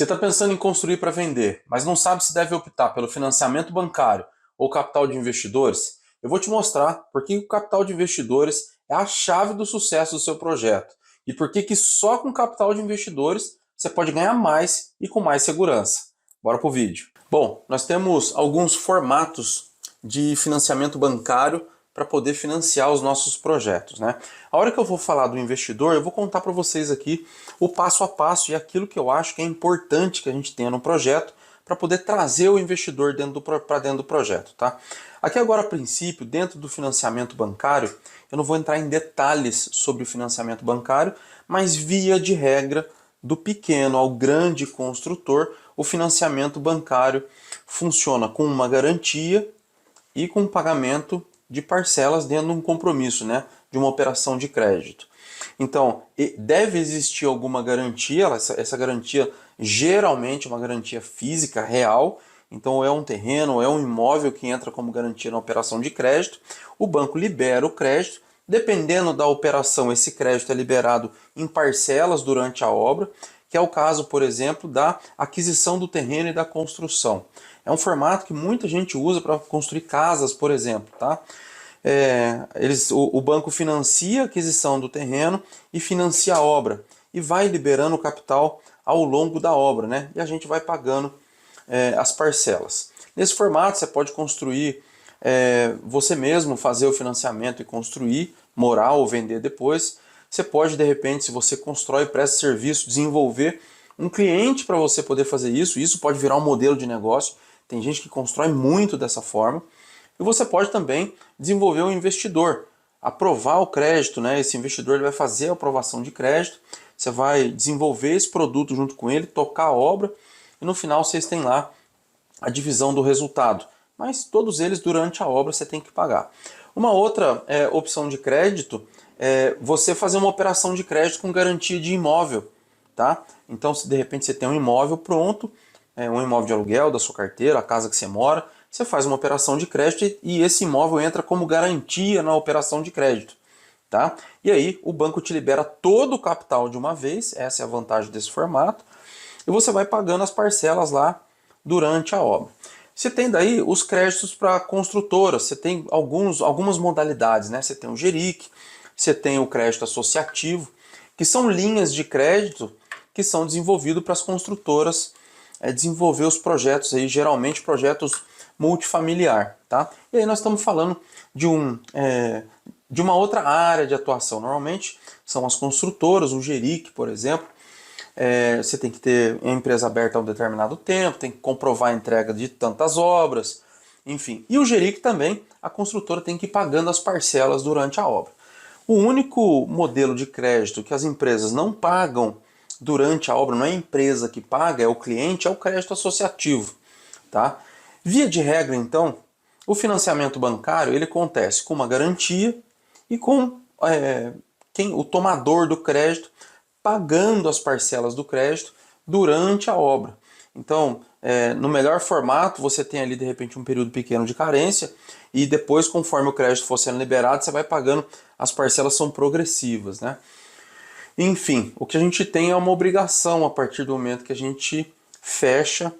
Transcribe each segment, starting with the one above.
Você está pensando em construir para vender, mas não sabe se deve optar pelo financiamento bancário ou capital de investidores? Eu vou te mostrar por que o capital de investidores é a chave do sucesso do seu projeto e por que só com capital de investidores você pode ganhar mais e com mais segurança. Bora pro vídeo. Bom, nós temos alguns formatos de financiamento bancário para poder financiar os nossos projetos, né? A hora que eu vou falar do investidor, eu vou contar para vocês aqui o passo a passo e aquilo que eu acho que é importante que a gente tenha no projeto para poder trazer o investidor para dentro do projeto, tá? Aqui agora, a princípio, dentro do financiamento bancário, eu não vou entrar em detalhes sobre o financiamento bancário, mas via de regra, do pequeno ao grande construtor, o financiamento bancário funciona com uma garantia e com pagamento de parcelas dentro de um compromisso, né, de uma operação de crédito. Então, deve existir alguma garantia, essa garantia geralmente é uma garantia física, real, então ou é um terreno, ou é um imóvel que entra como garantia na operação de crédito, o banco libera o crédito, dependendo da operação, esse crédito é liberado em parcelas durante a obra, que é o caso, por exemplo, da aquisição do terreno e da construção. É um formato que muita gente usa para construir casas, por exemplo, tá? O banco financia a aquisição do terreno e financia a obra e vai liberando o capital ao longo da obra, né? E a gente vai pagando as parcelas. Nesse formato você pode construir você mesmo, fazer o financiamento e construir, morar ou vender depois. Você pode, de repente, se você constrói, presta serviço, desenvolver um cliente para você poder fazer isso. Isso pode virar um modelo de negócio. Tem gente que constrói muito dessa forma. E você pode também desenvolver um investidor, aprovar o crédito, né? Esse investidor ele vai fazer a aprovação de crédito, você vai desenvolver esse produto junto com ele, tocar a obra e no final vocês têm lá a divisão do resultado. Mas todos eles durante a obra você tem que pagar. Uma outra opção de crédito é você fazer uma operação de crédito com garantia de imóvel, tá? Então, se de repente você tem um imóvel pronto, um imóvel de aluguel da sua carteira, a casa que você mora, você faz uma operação de crédito e esse imóvel entra como garantia na operação de crédito, tá? E aí o banco te libera todo o capital de uma vez, essa é a vantagem desse formato, e você vai pagando as parcelas lá durante a obra. Você tem daí os créditos para construtoras, você tem algumas modalidades, né? Você tem o GERIC, você tem o crédito associativo, que são linhas de crédito que são desenvolvidas para as construtoras desenvolver os projetos, aí, geralmente projetos multifamiliar, tá? E aí nós estamos falando de uma outra área de atuação. Normalmente são as construtoras, o GERIC, por exemplo. Você tem que ter a empresa aberta há um determinado tempo, tem que comprovar a entrega de tantas obras, enfim. E o GERIC também, a construtora tem que ir pagando as parcelas durante a obra. O único modelo de crédito que as empresas não pagam durante a obra, não é a empresa que paga, é o cliente, é o crédito associativo, tá? Via de regra, então, o financiamento bancário ele acontece com uma garantia e com o tomador do crédito pagando as parcelas do crédito durante a obra. Então, no melhor formato, você tem ali de repente um período pequeno de carência e depois, conforme o crédito for sendo liberado, você vai pagando, as parcelas são progressivas, né? Enfim, o que a gente tem é uma obrigação a partir do momento que a gente fecha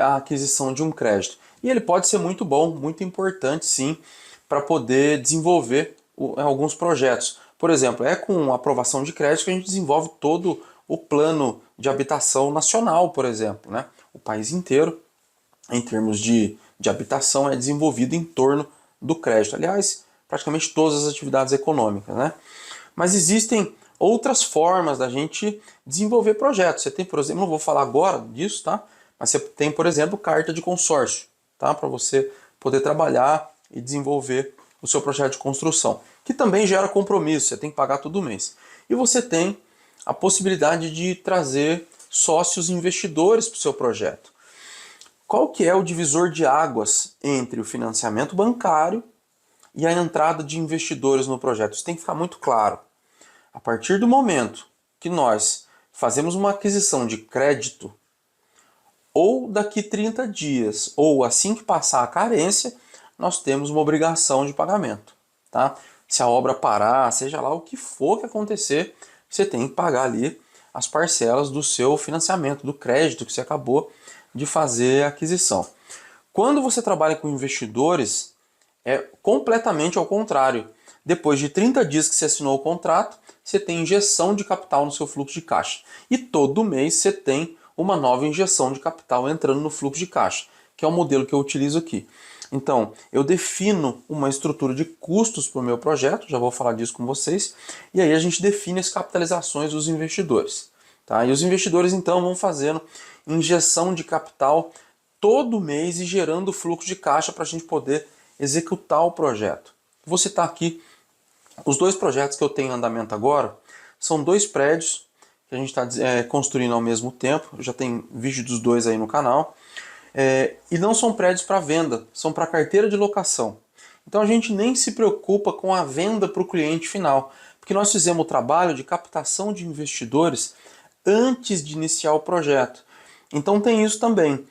a aquisição de um crédito. E ele pode ser muito bom, muito importante sim, para poder desenvolver alguns projetos. Por exemplo, é com aprovação de crédito que a gente desenvolve todo o plano de habitação nacional, por exemplo, né? O país inteiro, em termos de habitação, é desenvolvido em torno do crédito. Aliás, praticamente todas as atividades econômicas, né? Mas existem outras formas da gente desenvolver projetos. Você tem, por exemplo, não vou falar agora disso, tá? Mas você tem, por exemplo, carta de consórcio, tá? Para você poder trabalhar e desenvolver o seu projeto de construção, que também gera compromisso, você tem que pagar todo mês. E você tem a possibilidade de trazer sócios investidores para o seu projeto. Qual que é o divisor de águas entre o financiamento bancário e a entrada de investidores no projeto? Isso tem que ficar muito claro. A partir do momento que nós fazemos uma aquisição de crédito, ou daqui 30 dias, ou assim que passar a carência, nós temos uma obrigação de pagamento, tá? Se a obra parar, seja lá o que for que acontecer, você tem que pagar ali as parcelas do seu financiamento, do crédito que você acabou de fazer a aquisição. Quando você trabalha com investidores, é completamente ao contrário. Depois de 30 dias que você assinou o contrato, você tem injeção de capital no seu fluxo de caixa. E todo mês você tem uma nova injeção de capital entrando no fluxo de caixa, que é o modelo que eu utilizo aqui. Então, eu defino uma estrutura de custos para o meu projeto, já vou falar disso com vocês, e aí a gente define as capitalizações dos investidores. Tá? E os investidores, então, vão fazendo injeção de capital todo mês e gerando fluxo de caixa para a gente poder executar o projeto. Vou citar aqui os dois projetos que eu tenho em andamento agora. São dois prédios que a gente está construindo ao mesmo tempo. Já tem vídeo dos dois aí no canal. E não são prédios para venda, são para carteira de locação. Então a gente nem se preocupa com a venda para o cliente final, porque nós fizemos o trabalho de captação de investidores antes de iniciar o projeto. Então tem isso também.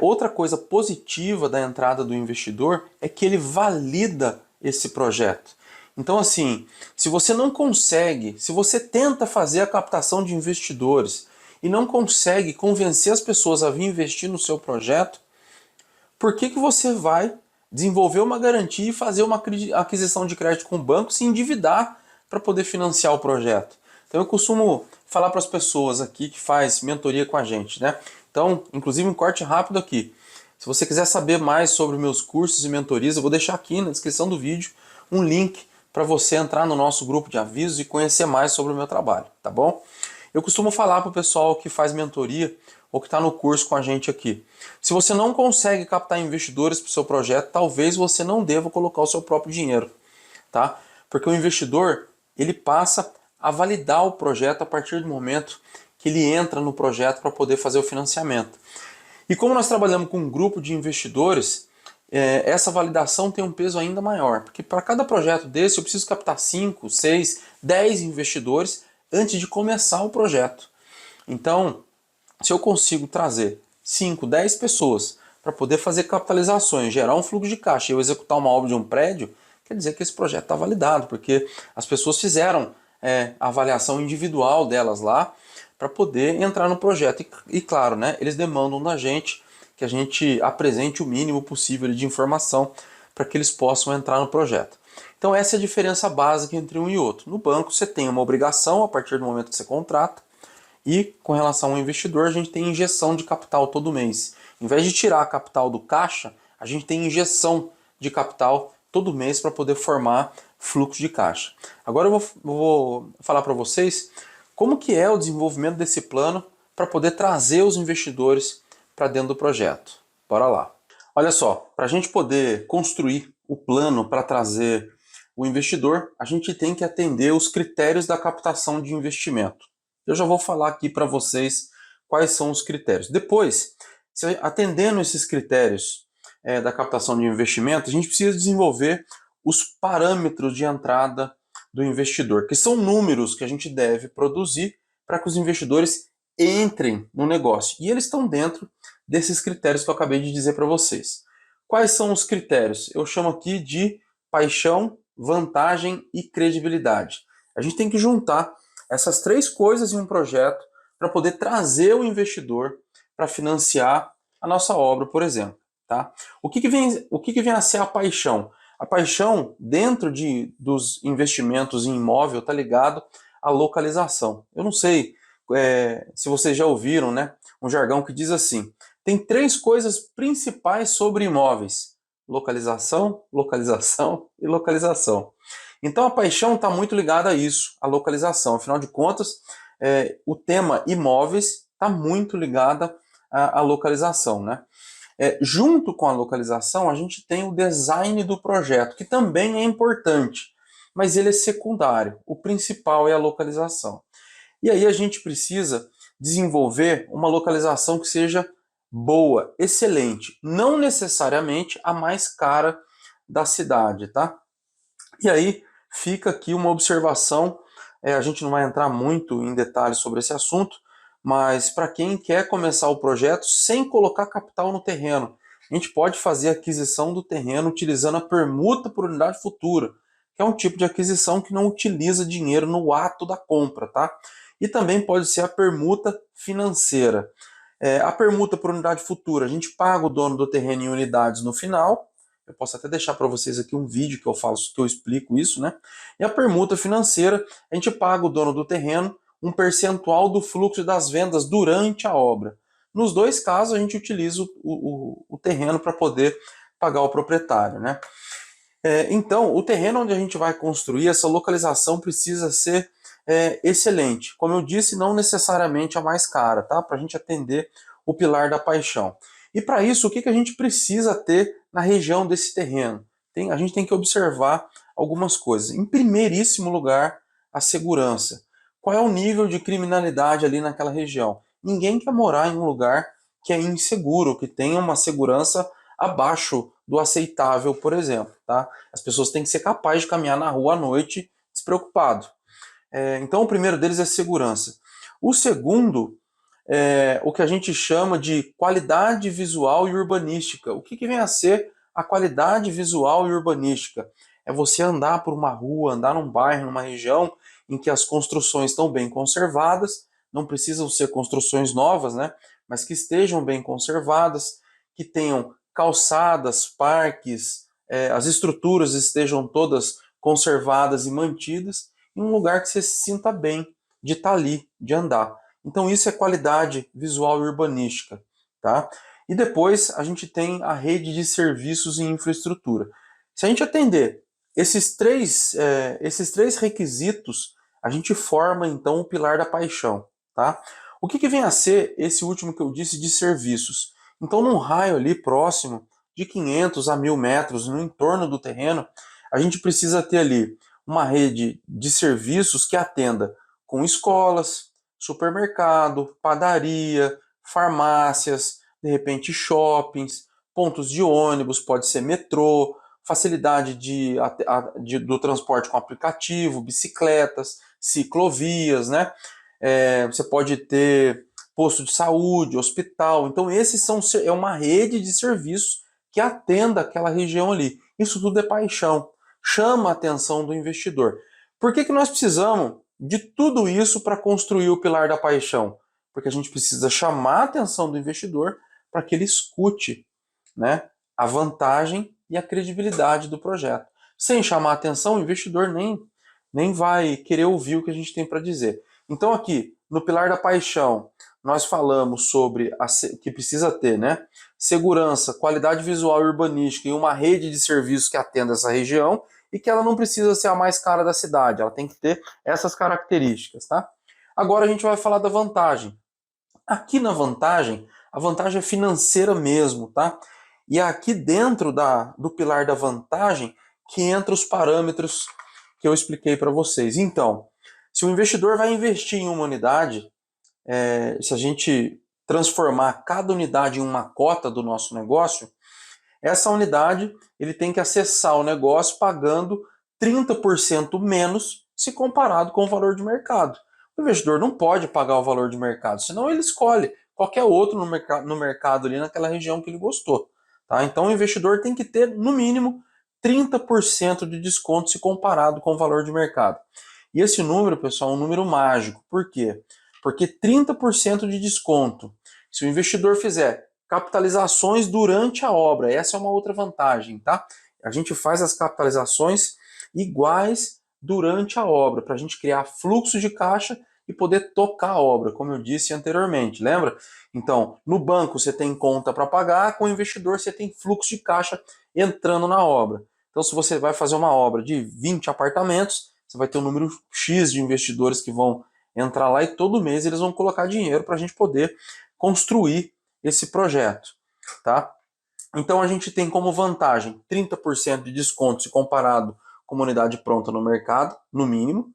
Outra coisa positiva da entrada do investidor é que ele valida esse projeto. Então assim, se você não consegue, se você tenta fazer a captação de investidores e não consegue convencer as pessoas a vir investir no seu projeto, por que você vai desenvolver uma garantia e fazer uma aquisição de crédito com o banco, se endividar para poder financiar o projeto? Então eu costumo falar para as pessoas aqui que faz mentoria com a gente, né? Então, inclusive um corte rápido aqui. Se você quiser saber mais sobre meus cursos e mentorias, eu vou deixar aqui na descrição do vídeo um link para você entrar no nosso grupo de avisos e conhecer mais sobre o meu trabalho, tá bom? Eu costumo falar para o pessoal que faz mentoria ou que está no curso com a gente aqui. Se você não consegue captar investidores para o seu projeto, talvez você não deva colocar o seu próprio dinheiro, tá? Porque o investidor, ele passa a validar o projeto a partir do momento que ele entra no projeto para poder fazer o financiamento. E como nós trabalhamos com um grupo de investidores, essa validação tem um peso ainda maior, porque para cada projeto desse eu preciso captar 5, 6, 10 investidores antes de começar o projeto. Então, se eu consigo trazer 5, 10 pessoas para poder fazer capitalizações, gerar um fluxo de caixa e eu executar uma obra de um prédio, quer dizer que esse projeto está validado, porque as pessoas fizeram a avaliação individual delas lá para poder entrar no projeto. E claro, né, eles demandam da gente que a gente apresente o mínimo possível de informação para que eles possam entrar no projeto. Então essa é a diferença básica entre um e outro. No banco você tem uma obrigação a partir do momento que você contrata, e com relação ao investidor a gente tem injeção de capital todo mês. Em vez de tirar capital do caixa, a gente tem injeção de capital todo mês para poder formar fluxo de caixa. Agora eu vou falar para vocês como que é o desenvolvimento desse plano para poder trazer os investidores para dentro do projeto. Bora lá. Olha só, para a gente poder construir o plano para trazer o investidor, a gente tem que atender os critérios da captação de investimento. Eu já vou falar aqui para vocês quais são os critérios. Depois, atendendo esses critérios da captação de investimento, a gente precisa desenvolver os parâmetros de entrada do investidor, que são números que a gente deve produzir para que os investidores entrem no negócio. E eles estão dentro desses critérios que eu acabei de dizer para vocês. Quais são os critérios? Eu chamo aqui de paixão, vantagem e credibilidade. A gente tem que juntar essas três coisas em um projeto para poder trazer o investidor para financiar a nossa obra, por exemplo. Tá? O que vem a ser a paixão? A paixão, dentro dos investimentos em imóvel, está ligado à localização. Eu não sei se vocês já ouviram, né, um jargão que diz assim: tem três coisas principais sobre imóveis: localização, localização e localização. Então a paixão está muito ligada a isso, a localização. Afinal de contas, o tema imóveis está muito ligado à localização, né? Junto com a localização, a gente tem o design do projeto, que também é importante, mas ele é secundário. O principal é a localização. E aí a gente precisa desenvolver uma localização que seja boa, excelente, não necessariamente a mais cara da cidade, tá? E aí fica aqui uma observação, a gente não vai entrar muito em detalhes sobre esse assunto, mas para quem quer começar o projeto sem colocar capital no terreno, a gente pode fazer a aquisição do terreno utilizando a permuta por unidade futura, que é um tipo de aquisição que não utiliza dinheiro no ato da compra, tá? e também pode ser a permuta financeira. A permuta por unidade futura, a gente paga o dono do terreno em unidades no final. Eu posso até deixar para vocês aqui um vídeo que eu explico isso, né? E a permuta financeira, a gente paga o dono do terreno um percentual do fluxo das vendas durante a obra. Nos dois casos, a gente utiliza o terreno para poder pagar o proprietário, né? Então, o terreno onde a gente vai construir, essa localização precisa ser excelente. Como eu disse, não necessariamente a mais cara, tá? Para a gente atender o pilar da paixão. E para isso, o que a gente precisa ter na região desse terreno? A gente tem que observar algumas coisas. Em primeiríssimo lugar, a segurança. Qual é o nível de criminalidade ali naquela região? Ninguém quer morar em um lugar que é inseguro, que tenha uma segurança abaixo do aceitável, por exemplo. Tá? As pessoas têm que ser capazes de caminhar na rua à noite despreocupado. Então, o primeiro deles é segurança. O segundo é o que a gente chama de qualidade visual e urbanística. O que vem a ser a qualidade visual e urbanística? É você andar por uma rua, andar num bairro, numa região em que as construções estão bem conservadas, não precisam ser construções novas, né? Mas que estejam bem conservadas, que tenham calçadas, parques, as estruturas estejam todas conservadas e mantidas, em um lugar que você se sinta bem de estar ali, de andar. Então isso é qualidade visual e urbanística, tá? E depois a gente tem a rede de serviços e infraestrutura. Se a gente atender esses três requisitos, a gente forma então o pilar da paixão, tá? O que vem a ser esse último que eu disse de serviços? Então, num raio ali próximo de 500 a 1.000 metros no entorno do terreno, a gente precisa ter ali uma rede de serviços que atenda com escolas, supermercado, padaria, farmácias, de repente shoppings, pontos de ônibus, pode ser metrô, facilidade do transporte com aplicativo, bicicletas, ciclovias, né? Você pode ter posto de saúde, hospital. Então, é uma rede de serviços que atenda aquela região ali. Isso tudo é paixão. Chama a atenção do investidor. Por que nós precisamos de tudo isso para construir o pilar da paixão? Porque a gente precisa chamar a atenção do investidor para que ele escute, né, a vantagem e a credibilidade do projeto. Sem chamar a atenção, o investidor nem vai querer ouvir o que a gente tem para dizer. Então aqui, no pilar da paixão, nós falamos sobre que precisa ter, né, segurança, qualidade visual e urbanística e uma rede de serviços que atenda essa região e que ela não precisa ser a mais cara da cidade, ela tem que ter essas características, tá? Agora a gente vai falar da vantagem. Aqui na vantagem, a vantagem é financeira mesmo, tá? E é aqui dentro do pilar da vantagem que entra os parâmetros que eu expliquei para vocês. Então, se o investidor vai investir em uma unidade, se a gente transformar cada unidade em uma cota do nosso negócio, essa unidade ele tem que acessar o negócio pagando 30% menos se comparado com o valor de mercado. O investidor não pode pagar o valor de mercado, senão ele escolhe qualquer outro no mercado ali naquela região que ele gostou. Tá? Então o investidor tem que ter, no mínimo, 30% de desconto se comparado com o valor de mercado. E esse número, pessoal, é um número mágico. Por quê? Porque 30% de desconto, se o investidor fizer capitalizações durante a obra, essa é uma outra vantagem, tá? A gente faz as capitalizações iguais durante a obra, para a gente criar fluxo de caixa e poder tocar a obra, como eu disse anteriormente, lembra? Então, no banco você tem conta para pagar, com o investidor você tem fluxo de caixa entrando na obra. Então, se você vai fazer uma obra de 20 apartamentos, você vai ter um número X de investidores que vão entrar lá e todo mês eles vão colocar dinheiro para a gente poder construir esse projeto, tá? Então a gente tem como vantagem 30% de desconto se comparado com uma unidade pronta no mercado, no mínimo.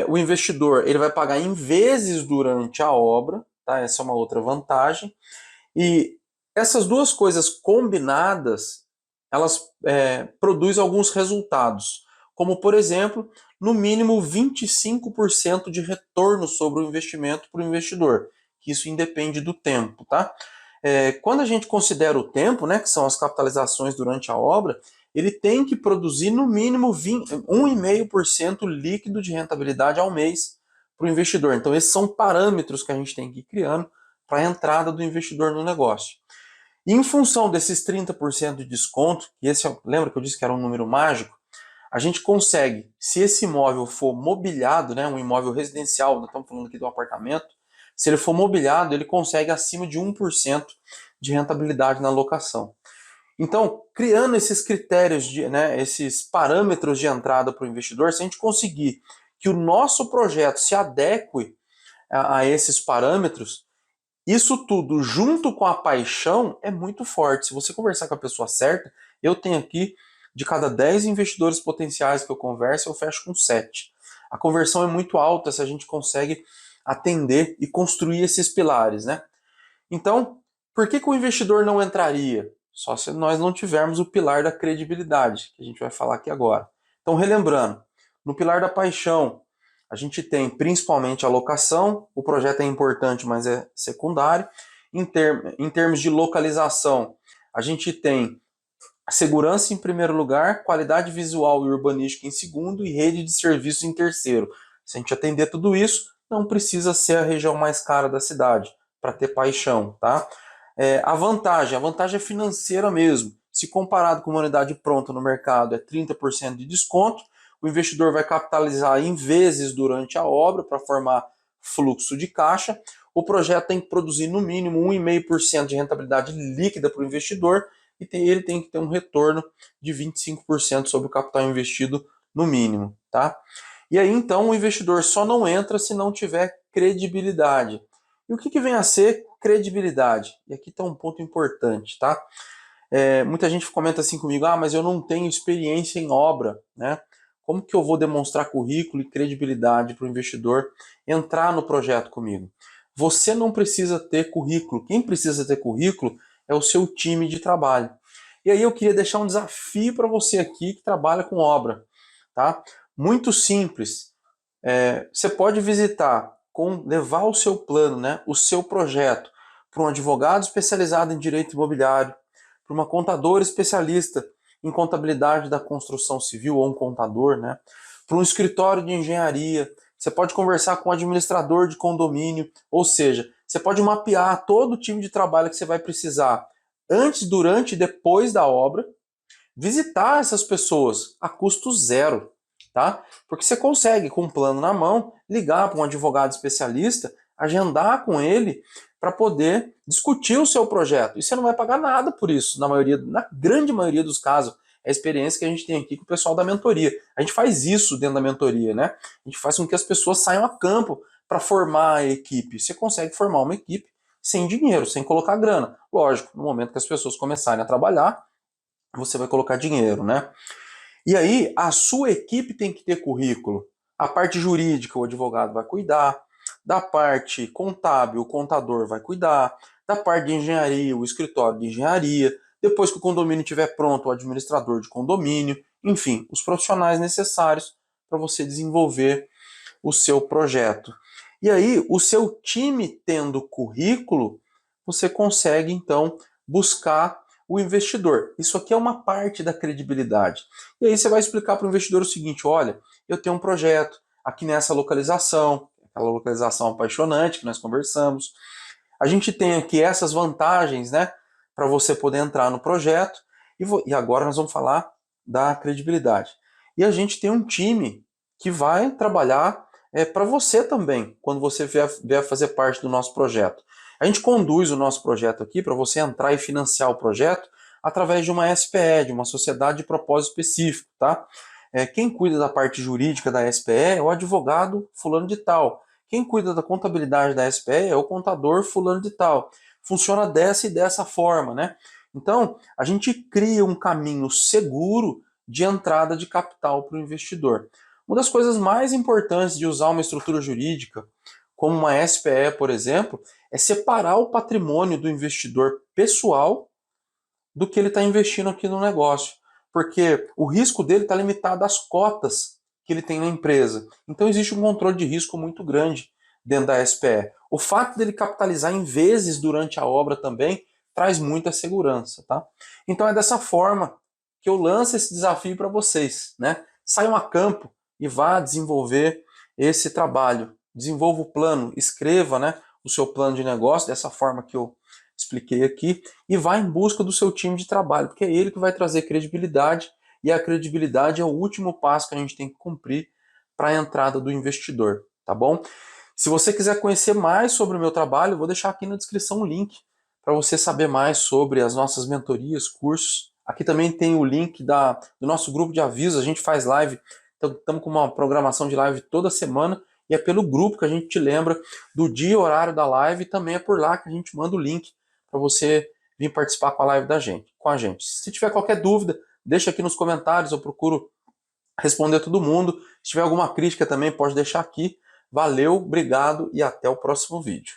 O investidor ele vai pagar em vezes durante a obra, tá? Essa é uma outra vantagem. E essas duas coisas combinadas, elas produzem alguns resultados, como por exemplo, no mínimo 25% de retorno sobre o investimento para o investidor, que isso independe do tempo, tá? Quando a gente considera o tempo, né, que são as capitalizações durante a obra, ele tem que produzir no mínimo 1,5% líquido de rentabilidade ao mês para o investidor. Então esses são parâmetros que a gente tem que ir criando para a entrada do investidor no negócio. E em função desses 30% de desconto, que lembra que eu disse que era um número mágico, a gente consegue, se esse imóvel for mobiliado, né, um imóvel residencial, nós estamos falando aqui de um apartamento, se ele for mobiliado, ele consegue acima de 1% de rentabilidade na locação. Então, criando esses critérios, esses parâmetros de entrada para o investidor, se a gente conseguir que o nosso projeto se adeque a esses parâmetros, isso tudo junto com a paixão é muito forte. Se você conversar com a pessoa certa, eu tenho aqui, de cada 10 investidores potenciais que eu converso, eu fecho com 7. A conversão é muito alta se a gente consegue atender e construir esses pilares, né? Então, por que o investidor não entraria? Só se nós não tivermos o pilar da credibilidade, que a gente vai falar aqui agora. Então, relembrando, no pilar da paixão, a gente tem principalmente a locação, o projeto é importante, mas é secundário. Em termos de localização, a gente tem segurança em primeiro lugar, qualidade visual e urbanística em segundo e rede de serviços em terceiro. Se a gente atender tudo isso, não precisa ser a região mais cara da cidade para ter paixão, tá? A vantagem é financeira mesmo. Se comparado com uma unidade pronta no mercado, é 30% de desconto. O investidor vai capitalizar em vezes durante a obra para formar fluxo de caixa. O projeto tem que produzir no mínimo 1,5% de rentabilidade líquida para o investidor e ele tem que ter um retorno de 25% sobre o capital investido no mínimo, tá? E aí então o investidor só não entra se não tiver credibilidade. E o que vem a ser credibilidade? E aqui está um ponto importante, tá? Muita gente comenta assim comigo, mas eu não tenho experiência em obra, né? Como que eu vou demonstrar currículo e credibilidade para o investidor entrar no projeto comigo? Você não precisa ter currículo. Quem precisa ter currículo é o seu time de trabalho. E aí eu queria deixar um desafio para você aqui que trabalha com obra, tá? Muito simples. Você pode levar o seu plano, né, o seu projeto, para um advogado especializado em direito imobiliário, para uma contadora especialista em contabilidade da construção civil ou um contador, né, para um escritório de engenharia. Você pode conversar com um administrador de condomínio, ou seja, você pode mapear todo o time de trabalho que você vai precisar antes, durante e depois da obra, visitar essas pessoas a custo zero, tá? Porque você consegue, com um plano na mão, ligar para um advogado especialista, agendar com ele para poder discutir o seu projeto. E você não vai pagar nada por isso, na grande maioria dos casos. É a experiência que a gente tem aqui com o pessoal da mentoria. A gente faz isso dentro da mentoria, né? A gente faz com que as pessoas saiam a campo para formar a equipe. Você consegue formar uma equipe sem dinheiro, sem colocar grana. Lógico, no momento que as pessoas começarem a trabalhar, você vai colocar dinheiro, né? E aí, a sua equipe tem que ter currículo. A parte jurídica, o advogado vai cuidar. Da parte contábil, o contador vai cuidar. Da parte de engenharia, o escritório de engenharia. Depois que o condomínio estiver pronto, o administrador de condomínio. Enfim, os profissionais necessários para você desenvolver o seu projeto. E aí, o seu time tendo currículo, você consegue, então, buscar o investidor. Isso aqui é uma parte da credibilidade. E aí você vai explicar para o investidor o seguinte, olha, eu tenho um projeto aqui nessa localização, aquela localização apaixonante que nós conversamos. A gente tem aqui essas vantagens, né, para você poder entrar no projeto. E agora nós vamos falar da credibilidade. E a gente tem um time que vai trabalhar para você também, quando você vier fazer parte do nosso projeto. A gente conduz o nosso projeto aqui para você entrar e financiar o projeto através de uma SPE, de uma sociedade de propósito específico, tá? Quem cuida da parte jurídica da SPE é o advogado fulano de tal. Quem cuida da contabilidade da SPE é o contador fulano de tal. Funciona dessa e dessa forma, né? Então, a gente cria um caminho seguro de entrada de capital para o investidor. Uma das coisas mais importantes de usar uma estrutura jurídica, como uma SPE, por exemplo, é separar o patrimônio do investidor pessoal do que ele está investindo aqui no negócio. Porque o risco dele está limitado às cotas que ele tem na empresa. Então existe um controle de risco muito grande dentro da SPE. O fato dele capitalizar em vezes durante a obra também traz muita segurança, tá? Então é dessa forma que eu lanço esse desafio para vocês, né? Saiam a campo e vá desenvolver esse trabalho desenvolva o plano, escreva, né, o seu plano de negócio, dessa forma que eu expliquei aqui, e vá em busca do seu time de trabalho, porque é ele que vai trazer credibilidade, e a credibilidade é o último passo que a gente tem que cumprir para a entrada do investidor, tá bom? Se você quiser conhecer mais sobre o meu trabalho, eu vou deixar aqui na descrição um link para você saber mais sobre as nossas mentorias, cursos. Aqui também tem o link do nosso grupo de avisos, a gente faz live, então estamos com uma programação de live toda semana, e é pelo grupo que a gente te lembra do dia e horário da live, e também é por lá que a gente manda o link para você vir participar com a live com a gente. Se tiver qualquer dúvida, deixa aqui nos comentários, eu procuro responder todo mundo. Se tiver alguma crítica também, pode deixar aqui. Valeu, obrigado e até o próximo vídeo.